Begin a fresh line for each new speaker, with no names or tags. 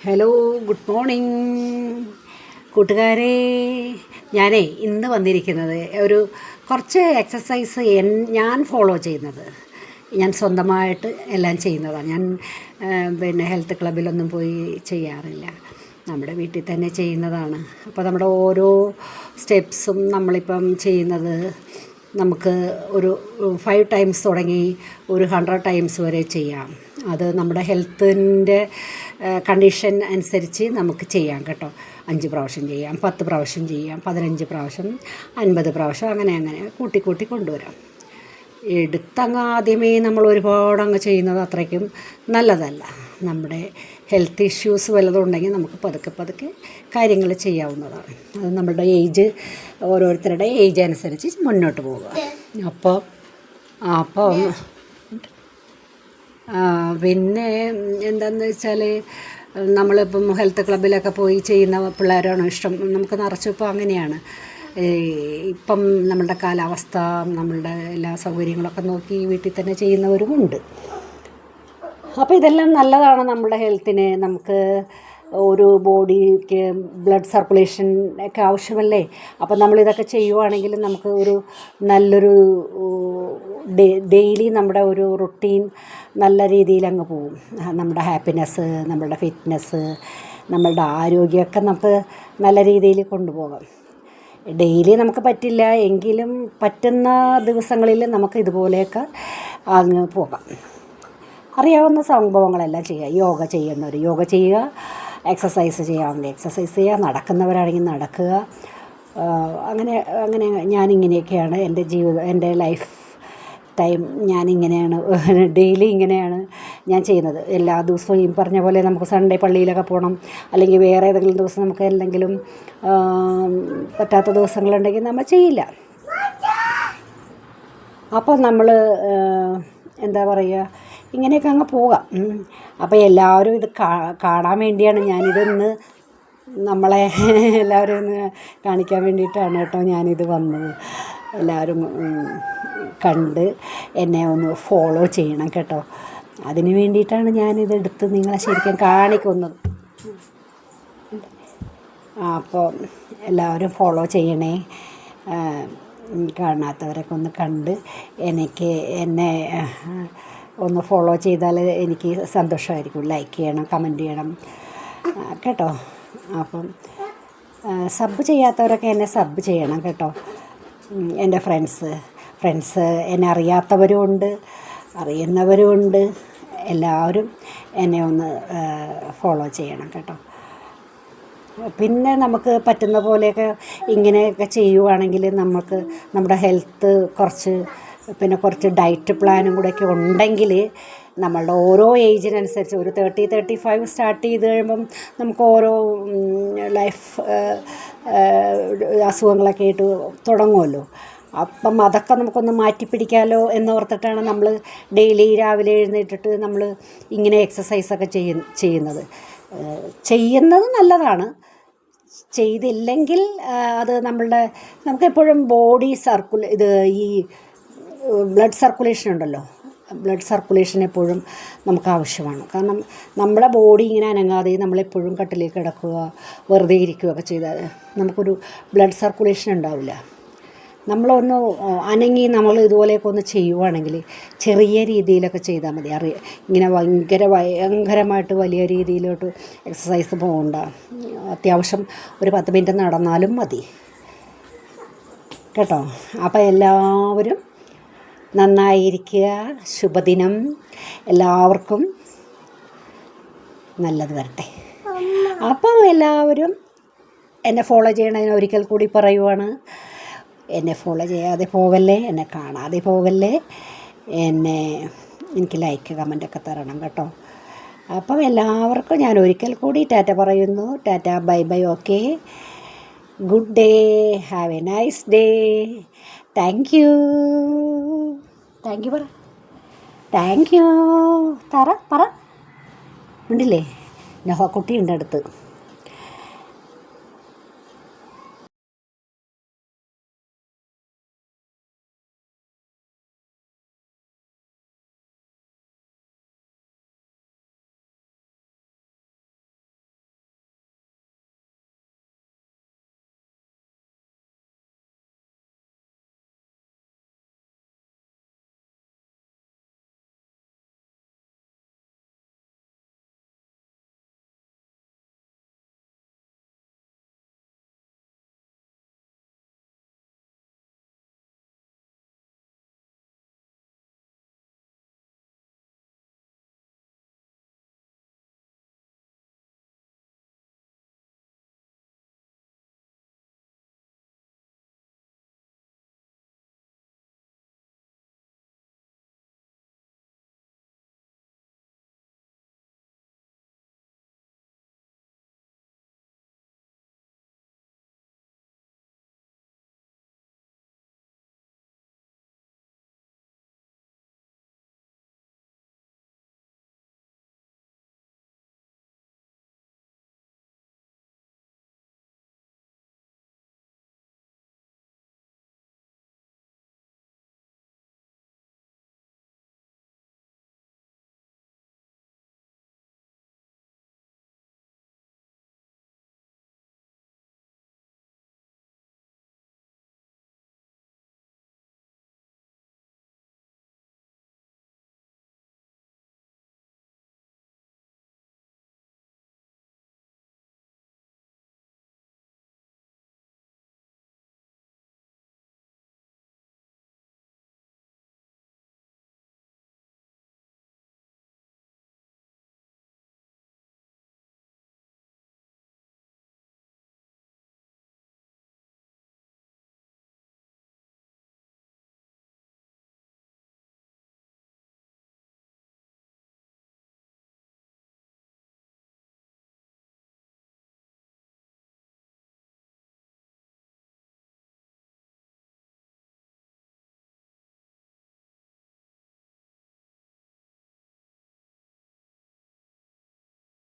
Hello, good morning കൂട്ടുകാരെ. ഞാനേ ഇന്ന് വന്നിരിക്കുന്നത് കുറച്ച് എക്സസൈസ് ഞാൻ ഫോളോ ചെയ്യുന്നത്, ഞാൻ സ്വന്തമായിട്ട് എല്ലാം ചെയ്യുന്നതാണ്. ഞാൻ ഹെൽത്ത് ക്ലബിലൊന്നും പോയി ചെയ്യാറില്ല, നമ്മുടെ വീട്ടിൽ തന്നെ ചെയ്യുന്നതാണ്. അപ്പോൾ നമ്മുടെ ഓരോ സ്റ്റെപ്സും നമ്മളിപ്പം ചെയ്യുന്നത് നമുക്ക് ഒരു 5 ടൈംസ് തുടങ്ങി ഒരു 100 ടൈംസ് വരെ ചെയ്യാം. അത് നമ്മുടെ ഹെൽത്തിൻ്റെ കണ്ടീഷൻ അനുസരിച്ച് നമുക്ക് ചെയ്യാം കേട്ടോ. 5 പ്രാവശ്യം ചെയ്യാം, 10 പ്രാവശ്യം ചെയ്യാം, 15 പ്രാവശ്യം, 50 പ്രാവശ്യം, അങ്ങനെ കൂട്ടി കൊണ്ടുവരാം. ആദ്യമേ നമ്മൾ ഒരുപാടങ്ങ് ചെയ്യുന്നത് അത്രയ്ക്കും നല്ലതല്ല. നമ്മുടെ ഹെൽത്ത് ഇഷ്യൂസ് വല്ലതും ഉണ്ടെങ്കിൽ നമുക്ക് പതുക്കെ കാര്യങ്ങൾ ചെയ്യാവുന്നതാണ്. അത് നമ്മളുടെ ഓരോരുത്തരുടെ ഏജ് അനുസരിച്ച് മുന്നോട്ട് പോവുക. അപ്പോൾ പിന്നെ എന്താണെന്ന് വെച്ചാൽ, നമ്മളിപ്പം ഹെൽത്ത് ക്ലബിലൊക്കെ പോയി ചെയ്യുന്ന പിള്ളേരാണോ ഇഷ്ടം? നമുക്ക് നിറച്ചിപ്പോൾ അങ്ങനെയാണ്. ഇപ്പം നമ്മളുടെ കാലാവസ്ഥ, നമ്മളുടെ എല്ലാ സൗകര്യങ്ങളൊക്കെ നോക്കി വീട്ടിൽ തന്നെ ചെയ്യുന്നവരുമുണ്ട്. അപ്പോൾ ഇതെല്ലാം നല്ലതാണ് നമ്മുടെ ഹെൽത്തിന്. നമുക്ക് ഒരു ബോഡിക്ക് ബ്ലഡ് സർക്കുലേഷൻ ഒക്കെ ആവശ്യമല്ലേ. അപ്പോൾ നമ്മളിതൊക്കെ ചെയ്യുവാണെങ്കിൽ നമുക്ക് ഒരു നല്ലൊരു ഡെയിലി നമ്മുടെ ഒരു റുട്ടീൻ നല്ല രീതിയിൽ അങ്ങ് പോകും. നമ്മുടെ ഹാപ്പിനെസ്, നമ്മളുടെ ഫിറ്റ്നസ്, നമ്മളുടെ ആരോഗ്യമൊക്കെ നമുക്ക് നല്ല രീതിയിൽ കൊണ്ടുപോകാം. ഡെയിലി നമുക്ക് പറ്റില്ല എങ്കിലും പറ്റുന്ന ദിവസങ്ങളിൽ നമുക്ക് ഇതുപോലെയൊക്കെ അങ്ങ് പോകാം. അറിയാവുന്ന സംഭവങ്ങളെല്ലാം ചെയ്യുക. യോഗ ചെയ്യുന്നവർ യോഗ ചെയ്യുക, എക്സസൈസ് ചെയ്യാവുന്ന എക്സസൈസ് ചെയ്യുക, നടക്കുന്നവരാണെങ്കിൽ നടക്കുക. അങ്ങനെ ഞാനിങ്ങനെയൊക്കെയാണ് എൻ്റെ ലൈഫ് ടൈം. ഞാനിങ്ങനെയാണ് ഡെയിലി ഇങ്ങനെയാണ് ഞാൻ ചെയ്യുന്നത്. എല്ലാ ദിവസവും ഈ പറഞ്ഞ പോലെ നമുക്ക് സൺഡേ പള്ളിയിലൊക്കെ പോകണം, അല്ലെങ്കിൽ വേറെ ഏതെങ്കിലും ദിവസം നമുക്ക് എന്തെങ്കിലും പറ്റാത്ത ദിവസങ്ങളുണ്ടെങ്കിൽ നമ്മൾ ചെയ്യില്ല. അപ്പോൾ നമ്മൾ എന്താ പറയുക, ഇങ്ങനെയൊക്കെ അങ്ങ് പോകാം. അപ്പോൾ എല്ലാവരും ഇത് കാണാൻ വേണ്ടിയാണ് ഞാനിതൊന്ന് നമ്മളെ എല്ലാവരും ഒന്ന് കാണിക്കാൻ വേണ്ടിയിട്ടാണ് കേട്ടോ ഞാനിത് വന്നത്. എല്ലാവരും കണ്ട് എന്നെ ഒന്ന് ഫോളോ ചെയ്യണം കേട്ടോ. അതിന് വേണ്ടിയിട്ടാണ് ഞാനിതെടുത്ത് നിങ്ങളെ ശരിക്കും കാണിക്കുന്നത്. അപ്പോൾ എല്ലാവരും ഫോളോ ചെയ്യണേ. കാണാത്തവരൊക്കെ ഒന്ന് കണ്ട് എന്നെ ഒന്ന് ഫോളോ ചെയ്താൽ എനിക്ക് സന്തോഷമായിരിക്കും. ലൈക്ക് ചെയ്യണം, കമൻറ്റ് ചെയ്യണം കേട്ടോ. അപ്പം സബ് ചെയ്യാത്തവരൊക്കെ എന്നെ സബ് ചെയ്യണം കേട്ടോ. എൻ്റെ ഫ്രണ്ട്സ് എന്നെ അറിയാത്തവരും ഉണ്ട്, അറിയുന്നവരും. എല്ലാവരും എന്നെ ഒന്ന് ഫോളോ ചെയ്യണം കേട്ടോ. പിന്നെ നമുക്ക് പറ്റുന്ന പോലെയൊക്കെ ഇങ്ങനെയൊക്കെ ചെയ്യുവാണെങ്കിൽ നമുക്ക് നമ്മുടെ ഹെൽത്ത് കുറച്ച് ഡയറ്റ് പ്ലാനും കൂടെയൊക്കെ ഉണ്ടെങ്കിൽ നമ്മളുടെ ഓരോ ഏജിനനുസരിച്ച് ഒരു 30-35 സ്റ്റാർട്ട് ചെയ്ത് കഴിയുമ്പം നമുക്ക് ഓരോ ലൈഫ് അസുഖങ്ങളൊക്കെ ആയിട്ട് തുടങ്ങുമല്ലോ. അപ്പം അതൊക്കെ നമുക്കൊന്ന് മാറ്റിപ്പിടിക്കാമല്ലോ എന്നോർത്തിട്ടാണ് നമ്മൾ ഡെയിലി രാവിലെ എഴുന്നേറ്റിട്ട് നമ്മൾ ഇങ്ങനെ എക്സസൈസൊക്കെ ചെയ്യുന്നത് നല്ലതാണ്. ചെയ്തില്ലെങ്കിൽ അത് നമുക്കെപ്പോഴും ബോഡി ഈ ബ്ലഡ് സർക്കുലേഷൻ ഉണ്ടല്ലോ, ബ്ലഡ് സർക്കുലേഷൻ എപ്പോഴും നമുക്ക് ആവശ്യമാണ്. കാരണം നമ്മുടെ ബോഡി ഇങ്ങനെ അനങ്ങാതെ നമ്മളെപ്പോഴും കട്ടിലേക്ക് കിടക്കുക, വെറുതെ ഇരിക്കുകയൊക്കെ ചെയ്താൽ നമുക്കൊരു ബ്ലഡ് സർക്കുലേഷൻ ഉണ്ടാവില്ല. നമ്മളൊന്ന് അനങ്ങി നമ്മൾ ഇതുപോലെയൊക്കെ ഒന്ന് ചെയ്യുവാണെങ്കിൽ ചെറിയ രീതിയിലൊക്കെ ചെയ്താൽ മതി. ഇങ്ങനെ ഭയങ്കരമായിട്ട് വലിയ രീതിയിലോട്ട് എക്സസൈസ് പോകണ്ട. അത്യാവശ്യം ഒരു 10 മിനിറ്റ് നടന്നാലും മതി കേട്ടോ. അപ്പോൾ എല്ലാവരും നന്നായിരിക്കുക. ശുഭദിനം. എല്ലാവർക്കും നല്ലത് വരട്ടെ. അപ്പം എല്ലാവരും എന്നെ ഫോളോ ചെയ്യണതിന് ഒരിക്കൽ കൂടി പറയുവാണ്. എന്നെ ഫോളോ ചെയ്യാതെ പോകല്ലേ, എന്നെ കാണാതെ പോകല്ലേ. എനിക്ക് ലൈക്ക് കമൻ്റൊക്കെ തരണം കേട്ടോ. അപ്പം എല്ലാവർക്കും ഞാൻ ഒരിക്കൽ കൂടി ടാറ്റ പറയുന്നു. Tata, bye, okay, good day, have a nice day. Thank you പറ. താങ്ക് യു പറ. ഉണ്ടില്ലേ, നഹക്കുട്ടി ഉണ്ട് അടുത്ത്.